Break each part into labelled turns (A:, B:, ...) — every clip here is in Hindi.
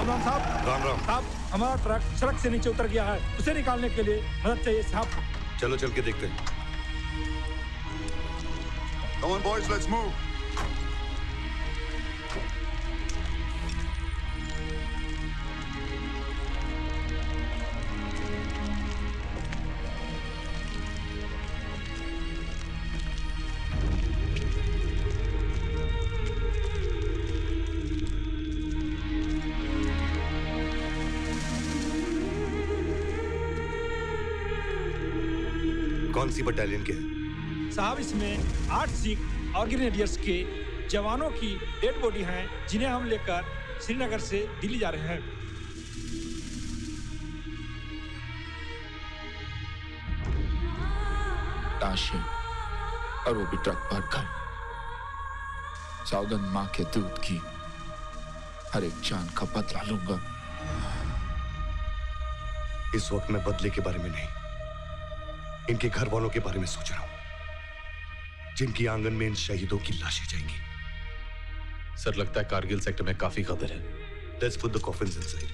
A: राम राम साहब।
B: राम राम
A: साहब, हमारा ट्रक सड़क से नीचे उतर गया है, उसे निकालने के लिए मदद चाहिए साहब।
B: चलो चल के देखते हैं।
C: Come on boys, let's move.
B: कौन सी बटालियन के?
A: साहब, इसमें 8 सिख और ग्रेनेडियर्स के जवानों की डेड बॉडी हैं, जिन्हें हम लेकर श्रीनगर से दिल्ली जा रहे हैं।
D: लाशें, और वो भी ट्रक भरकर। सौगंध मां के दूध की, हर एक जान का बदला लूंगा।
B: इस वक्त मैं बदले के बारे में नहीं, इनके घर वालों के बारे में सोच रहा हूं, जिनकी आंगन में इन शहीदों की लाशें जाएंगी।
E: सर, लगता है कारगिल सेक्टर में काफी खबर है।
B: Let's put the coffins inside.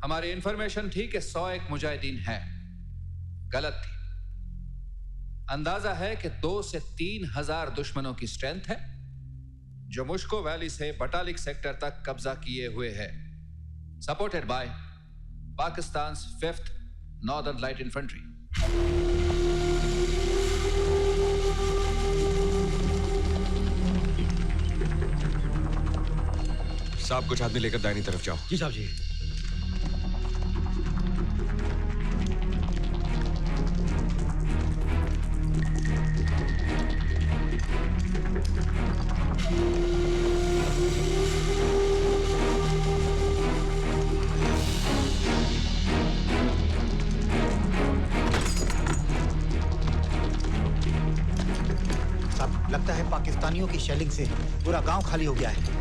F: हमारी इंफॉर्मेशन थी कि 101 मुजाहिदीन हैं, गलत थी। अंदाजा है कि 2 से 3 हजार दुश्मनों की स्ट्रेंथ है, जो मुश्को वैली से बटालिक सेक्टर तक कब्जा किए हुए है, supported by Pakistan 5th northern light infantry.
G: साहब, कुछ आदमी लेकर दाहिनी तरफ जाओ।
A: जी साहब जी।
H: लगता है पाकिस्तानियों की शेलिंग से पूरा गांव खाली हो गया है।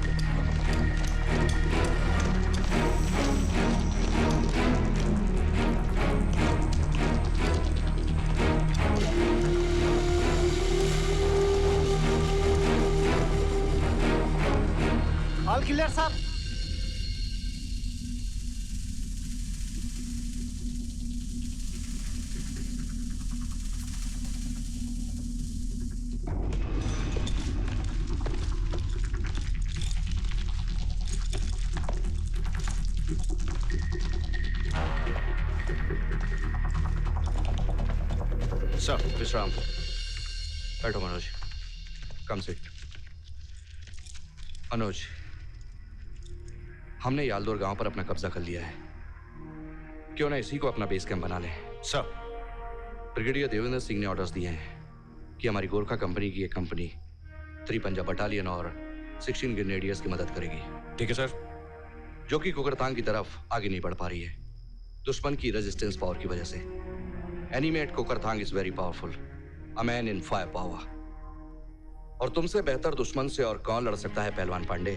H: ऑल क्लियर साहब।
G: सर, विश्राम। बैठो मनोज, कम से। मनोज, हमने यालदोर गांव पर अपना कब्जा कर लिया है, क्यों ना इसी को अपना बेस कैंप बना लें। सर, ब्रिगेडियर देवेंद्र सिंह ने ऑर्डर्स दिए हैं कि हमारी गोरखा कंपनी की एक कंपनी 3 पंजाब बटालियन और 16 ग्रेनेडियर्स की मदद करेगी। ठीक है सर। जो कि कोकरतांग की तरफ आगे नहीं बढ़ पा रही है, दुश्मन की रेजिस्टेंस पावर की वजह से। एनिमेट कोकरतांग is very powerful, a man in fire power. और तुमसे बेहतर दुश्मन से और कौन लड़ सकता है पहलवान पांडे।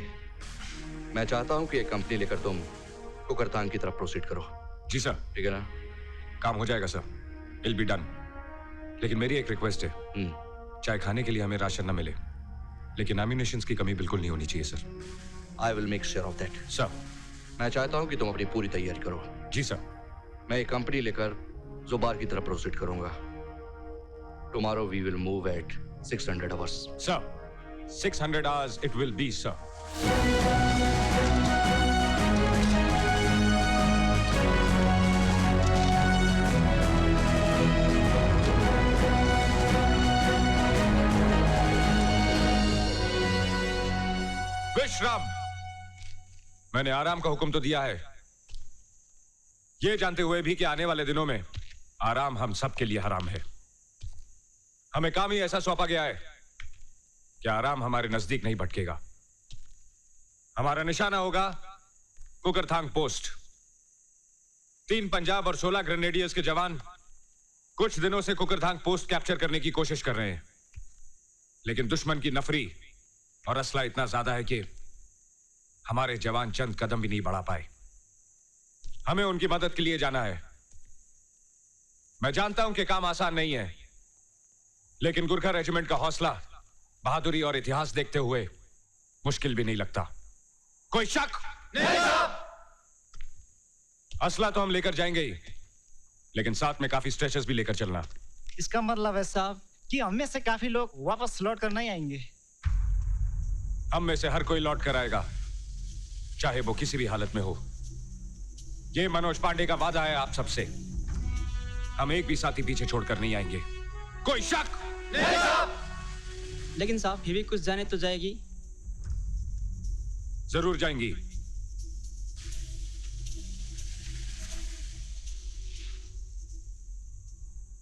G: मैं चाहता हूं कि एक कंपनी लेकर तुम कोकरतांग की तरफ प्रोसीड करो। जी सर। ठीक है ना? काम हो जाएगा सर, विल बी डन। लेकिन मेरी एक रिक्वेस्ट है, चाय खाने के लिए हमें राशन न मिले, लेकिन एम्यूनिशंस की कमी बिल्कुल नहीं होनी चाहिए sir. I will make sure of that sir. मैं चाहता हूं कि तुम अपनी पूरी तैयारी करो। जी सर। मैं एक कंपनी लेकर ज़ुबार की तरफ प्रोसीड करूंगा। Tomorrow we will move at 600 hours. Sir, 600 hours it will be, sir. विश्राम। मैंने आराम का हुक्म तो दिया है, ये जानते हुए भी कि आने वाले दिनों में
I: आराम हम सब के लिए हराम है। हमें काम ही ऐसा सौंपा गया है कि आराम हमारे नजदीक नहीं भटकेगा। हमारा निशाना होगा कुकरथांग पोस्ट। 3 पंजाब और 16 ग्रेनेडियर्स के जवान कुछ दिनों से कुकरथांग पोस्ट कैप्चर करने की कोशिश कर रहे हैं, लेकिन दुश्मन की नफरी और असला इतना ज्यादा है कि हमारे जवान चंद कदम भी नहीं बढ़ा पाए। हमें उनकी मदद के लिए जाना है। मैं जानता हूं कि काम आसान नहीं है, लेकिन गुरखा रेजिमेंट का हौसला, बहादुरी और इतिहास देखते हुए मुश्किल भी नहीं लगता। कोई शक? नहीं साहब। असला तो हम लेकर जाएंगे ही, लेकिन साथ में काफी स्ट्रेचर्स भी लेकर चलना।
H: इसका मतलब है साहब कि हम में से काफी लोग वापस लौट कर नहीं आएंगे।
I: हम में से हर कोई लौट कर आएगा, चाहे वो किसी भी हालत में हो। ये मनोज पांडे का वादा है आप सबसे। हम एक भी साथी पीछे छोड़कर नहीं आएंगे। कोई शक? नहीं साहब।
J: लेकिन साहब फिर भी कुछ जाने तो जाएगी।
I: जरूर जाएंगी।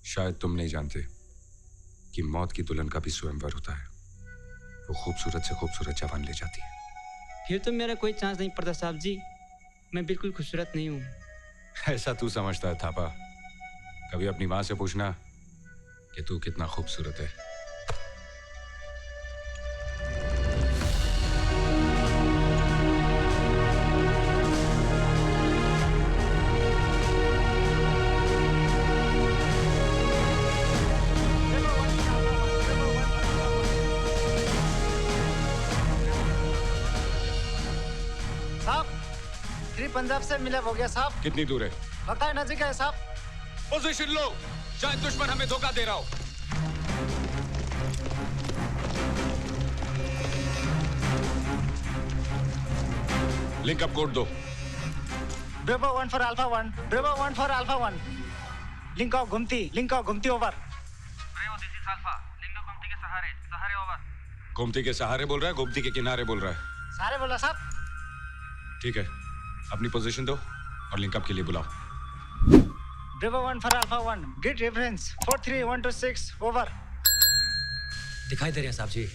I: शायद तुम नहीं जानते कि मौत की दुल्हन का भी स्वयंवर होता है। वो खूबसूरत से खूबसूरत जवान ले जाती है।
J: फिर तो मेरा कोई चांस नहीं पड़ता साहब जी। मैं बिल्कुल खूबसूरत नहीं हूँ।
I: ऐसा तू समझता है थापा। कभी अपनी माँ से पूछना कि तू कितना खूबसूरत है।
H: पंजाब से मिला हो गया साहब।
I: कितनी दूर है?
H: लगता है नजदीक है साहब।
I: पोजीशन लो, शायद दुश्मन हमें धोखा दे रहा हो। लिंक अप कोड दो।
H: Bravo 1 for alpha 1, bravo 1 for alpha 1। Link of Gumti over.
K: Bravo this is alpha, link of Gumti के सहारे ओवर।
I: गुमती के सहारे बोल रहा है, गुमती के किनारे बोल रहा है?
H: सारे बोला साहब।
I: ठीक है, अपनी पोजीशन दो और लिंकअप के लिए बुलाओ।
H: Bravo 1 for alpha 1, grid reference 43126 over.
L: दिखाई दे रहे हैं साहब जी।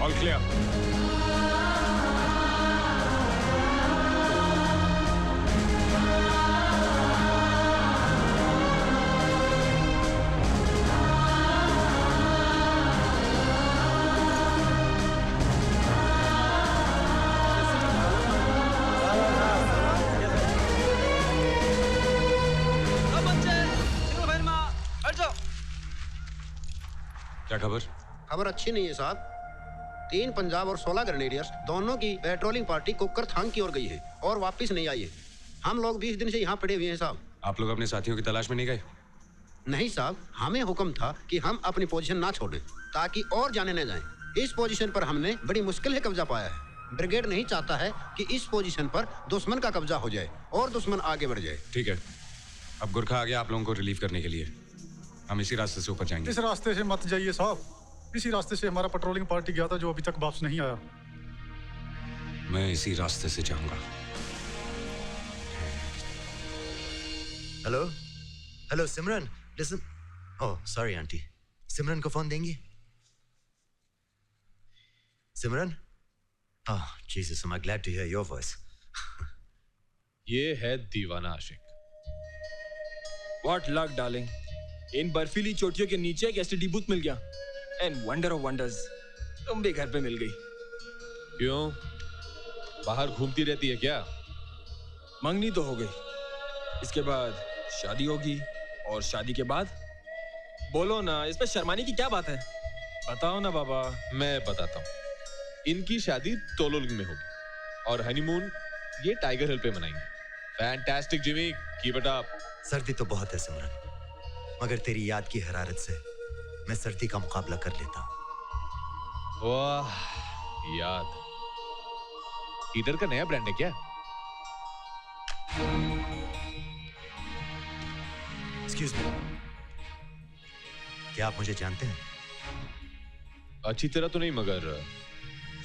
I: All clear. क्या खबर?
M: खबर अच्छी नहीं है साहब। 3 पंजाब और 16 ग्रेनेडियर्स दोनों की पेट्रोलिंग पार्टी कुकरथांग की ओर गई है और वापस नहीं आई है। हम लोग 20 दिन से यहाँ पड़े हुए हैं साहब।
I: आप लोग अपने साथियों की तलाश में नहीं गए?
M: नहीं साहब, हमें हुक्म था कि हम अपनी पोजीशन ना छोड़ें ताकि और जाने न जाएं। इस पोजीशन पर हमने बड़ी मुश्किल से कब्जा पाया है। ब्रिगेड नहीं चाहता है कि इस पोजीशन पर दुश्मन का कब्जा हो जाए और दुश्मन आगे बढ़ जाए।
I: ठीक है, अब गुरखा आ गया आप लोगों को रिलीव करने के लिए। हम इसी रास्ते से ऊपर जाएंगे।
N: इस रास्ते से मत जाइए साहब। इसी रास्ते से हमारा पेट्रोलिंग पार्टी गया था जो अभी तक वापस नहीं आया।
I: मैं इसी रास्ते से जाऊंगा।
O: Hello hello Simran, listen. Oh sorry aunty, Simran को फोन देंगी? Simran? Oh Jesus, I am glad to hear your voice.
E: ये है दीवाना आशिक।
P: व्हाट लक डार्लिंग, इन बर्फीली चोटियों के नीचे एक एसटीडी बूथ मिल गया। एंड वंडर ऑफ वंडर्स, तुम भी घर पे मिल गई।
E: क्यों, बाहर घूमती रहती है क्या?
P: मंगनी तो हो गई, इसके बाद शादी होगी, और शादी के बाद बोलो ना, इस पे शर्माने की क्या बात है? बताओ ना बाबा।
E: मैं बताता हूँ। इनकी शादी तोलोलिंग में होगी और हनीमून ये टाइगर हिल पे मनाएंगे। Fantastic Jimmy, keep it up.
O: सर्दी तो बहुत है सिमरन, मगर तेरी याद की हरारत से मैं सर्दी का मुकाबला कर लेता हूँ।
E: वाह, याद हीटर का नया ब्रांड है क्या?
O: एक्सक्यूज मी, क्या आप मुझे जानते हैं?
E: अच्छी तरह तो नहीं, मगर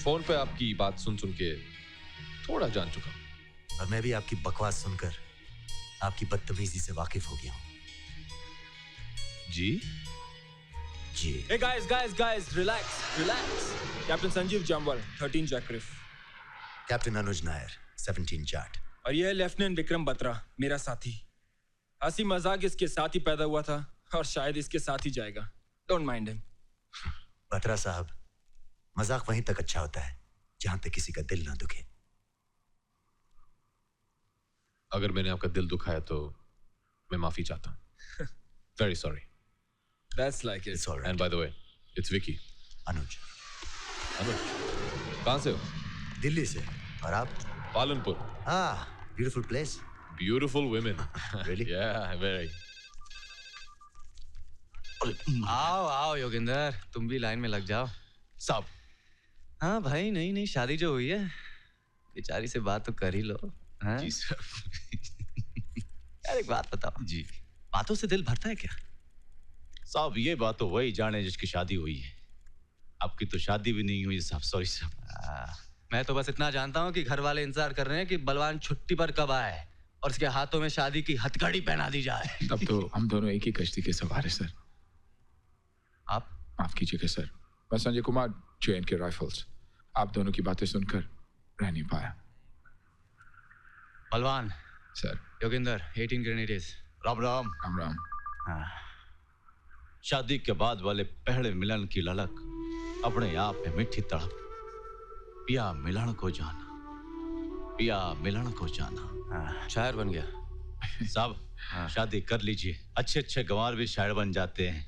E: फोन पे आपकी बात सुन सुन के थोड़ा जान चुका हूं।
O: और मैं भी आपकी बकवास सुनकर आपकी बदतमीजी से वाकिफ हो गया हूं।
E: जी
O: जी।
P: Hey guys, relax. Captain Sanjeev Jamwal, 13 JAK RIF.
O: Captain Anuj Nair, 17 Jat.
P: और ये है लेफ्टिनेंट विक्रम बत्रा, मेरा साथी। हंसी मजाक इसके साथ ही पैदा हुआ था और शायद इसके साथ ही जाएगा। Don't mind him.
O: बत्रा साहब, मजाक वहीं तक अच्छा होता है जहां तक किसी का दिल ना दुखे।
E: अगर मैंने आपका दिल दुखाया तो मैं माफी चाहता हूं। Very sorry.
P: That's like it.
O: It's all right.
E: And by the way, it's Vicky.
O: अनुज।
E: कहां से हो?
O: दिल्ली से। और आप?
E: Palanpur.
O: Beautiful place.
E: Beautiful women.
O: Really?
E: Yeah, very.
G: आओ योगिंदर, तुम भी लाइन में लग जाओ।
E: साहब।
G: हाँ भाई, नई शादी जो हुई है, बेचारी से बात तो कर ही लो। हाँ?
E: जी सर।
G: यार एक बात बताओ
Q: जी,
G: बातों से दिल भरता है क्या?
Q: साहब ये बात तो वही जाने जिसकी शादी हुई है। आपकी तो शादी भी नहीं हुई साहब। सॉरी साहब।
G: मैं तो बस इतना जानता हूँ कि घर वाले इंतजार कर रहे हैं कि बलवान छुट्टी पर कब आए और उसके हाथों में शादी की हथकड़ी पहना दी जाए।
D: तब तो हम दोनों एक ही कश्ती के सवार हैं सर।
G: आप?
D: माफ कीजिएगा सर, मैं संजय कुमार, J&K राइफल्स। आप दोनों की बातें सुनकर रह नहीं पाया।
G: बलवान
D: सर।
G: योगिंदर, 18 ग्रेनेडियर्स।
Q: राम राम।
D: राम राम।
Q: शादी के बाद वाले पहले मिलन की ललक अपने आप में मीठी तड़प। पिया मिलन को जाना, पिया मिलन को जाना।
G: शायर बन गया
Q: साहब। शादी कर लीजिए, अच्छे गंवार भी शायर बन जाते हैं।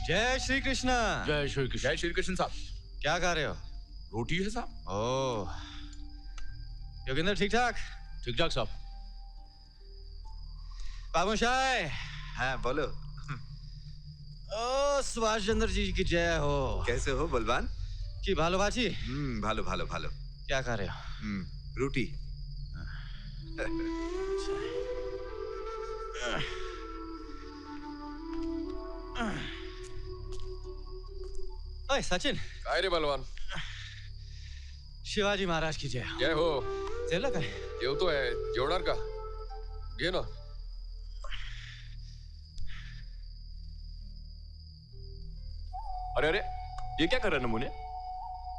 G: जय श्री कृष्ण।
Q: जय श्री कृष्ण।
D: जय श्री कृष्ण साहब।
G: क्या खा रहे हो?
D: रोटी है साहब।
G: ओह, योगिंदर ठीक ठाक?
Q: ठीक ठाक साहब।
G: बाबूशाह।
R: हाँ बोलो।
G: ओ सुभाष चंद्र जी की जय हो।
R: कैसे हो बलवान?
G: की भालो भाजी?
R: भालो भालो भालो।
G: क्या खा रहे हो?
R: रोटी।
G: ओए सचिन।
P: काय रे बलवान?
G: शिवाजी महाराज की जय।
P: जय हो।
G: जेवला काय?
P: जेवतोय, जेवणार का? घे ना।
I: अरे ये क्या कर रहे नमूने?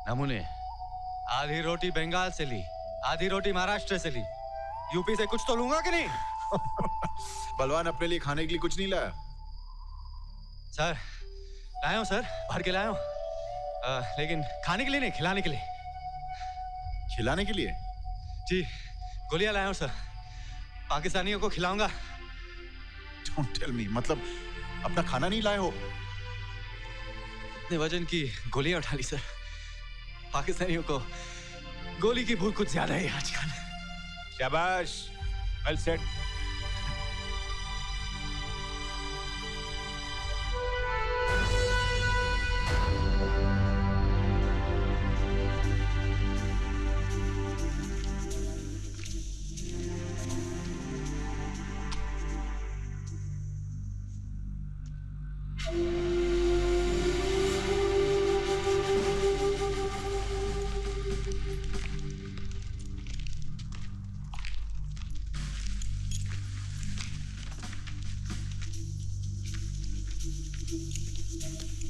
G: नमूने? आधी रोटी बंगाल से ली, आधी रोटी महाराष्ट्र से ली। यूपी से कुछ तो लूंगा कि नहीं?
I: बलवान अपने लिए खाने के लिए कुछ नहीं लाया?
G: सर लाया हूं सर, भर के लाया हूं। लेकिन खाने के लिए नहीं, खिलाने के लिए।
I: खिलाने के लिए?
G: जी, गोलियां लाया हूं सर, पाकिस्तानियों को खिलाऊंगा।
I: Don't tell me, मतलब अपना खाना नहीं लाए हो?
G: इतने वजन की गोलियां उठा ली सर। पाकिस्तानियों को गोली की भूख कुछ ज्यादा है आजकल।
I: शाबाश, वेल सेड।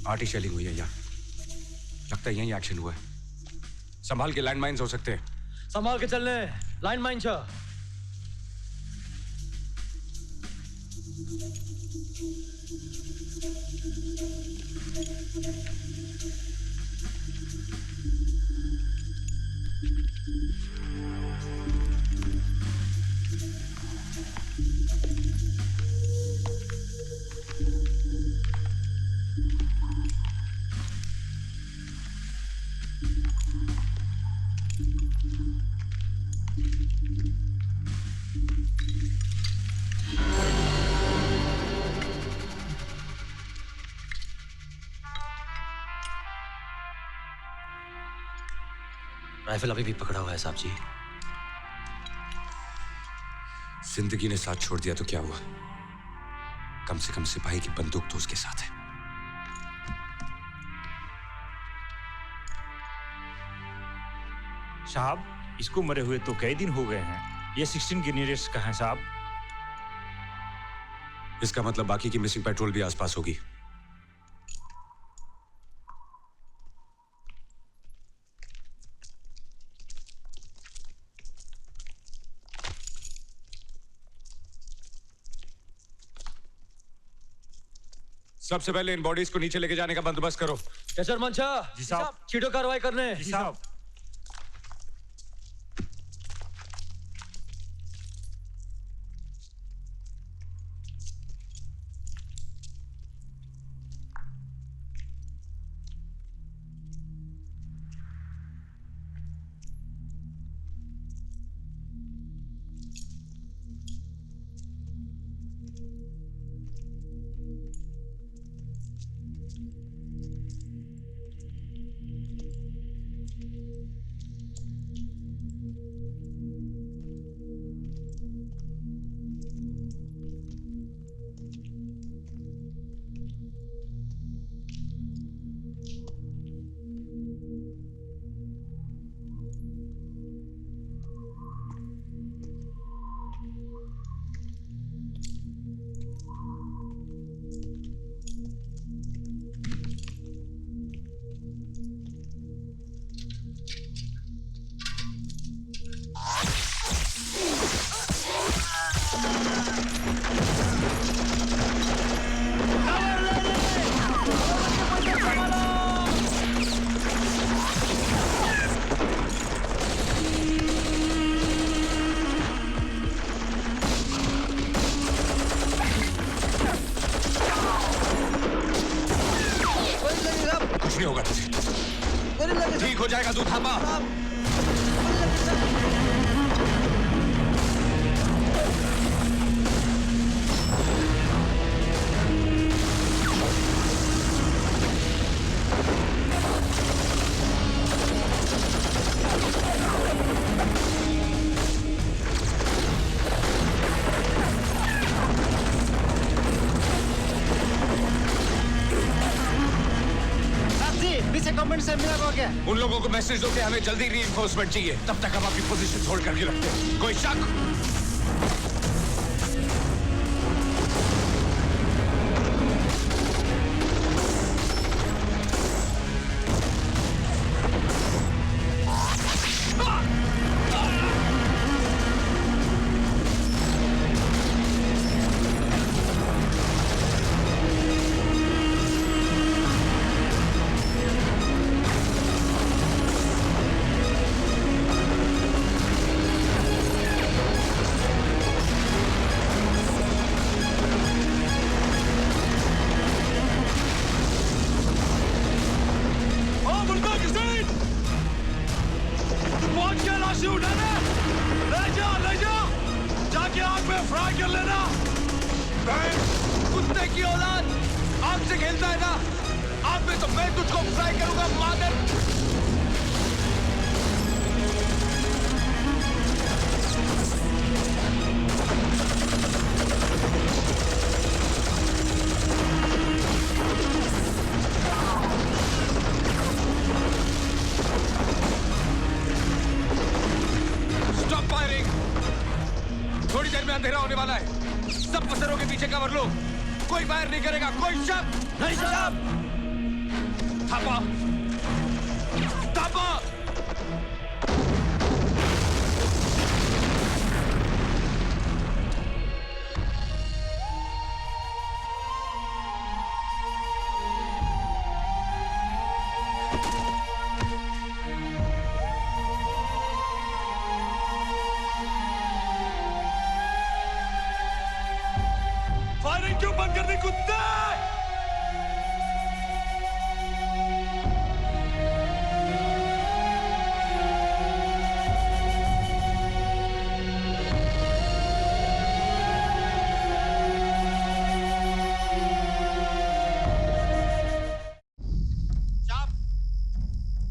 I: आर्टी शेलिंग हुई है यहाँ। लगता है यहीं एक्शन हुआ है। संभाल के, लैंड माइन्स हो सकते हैं।
L: संभाल के चलने, लाइन माइन छ। राइफल अभी भी पकड़ा हुआ है साहब जी।
I: जिंदगी ने साथ छोड़ दिया तो क्या हुआ? कम से कम सिपाही की बंदूक तो उसके साथ है।
A: साहब, इसको मरे हुए तो कई दिन हो गए हैं। ये 16 ग्रेनेडर्स कहाँ हैं साहब?
I: इसका मतलब बाकी की मिसिंग पेट्रोल भी आसपास होगी। सबसे पहले इन बॉडीज को नीचे लेके जाने का बंदोबस्त करो।
L: कैसर मंशा,
A: जी साहब।
L: चीटो कार्रवाई करने।
A: जी साहब।
I: कुछ नहीं होगा तुझे। ठीक हो जाएगा, तू थापा।
H: से मिला हो गया।
I: उन लोगों को मैसेज दो कि हमें जल्दी रीइंफोर्समेंट चाहिए। तब तक हम अपनी पोजीशन होल्ड करके रखते हैं। कोई शक?
P: थापा थापा
I: फायरिंग क्यों बंद कर दी कुत्ते?
M: शाप,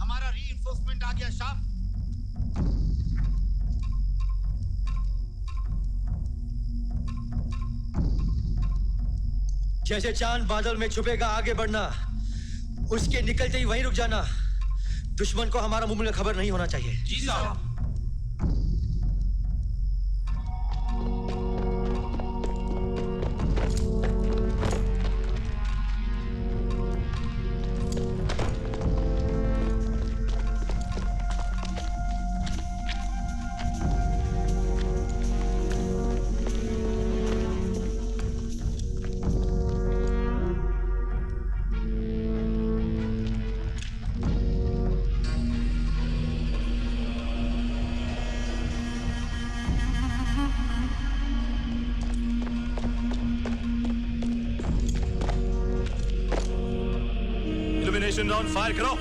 M: हमारा रीइंफोर्समेंट आ गया शाप।
L: जैसे चांद बादल में छुपेगा आगे बढ़ना, उसके निकलते ही वहीं रुक जाना। दुश्मन को हमारा मुंह में खबर नहीं होना चाहिए।
P: जी साहब।
I: इल्यूमिनेशन राउंड फायर करो।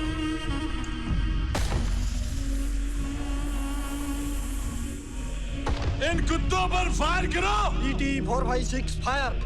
I: इन कुत्तों पर फायर करो।
L: ET 4/6 fire.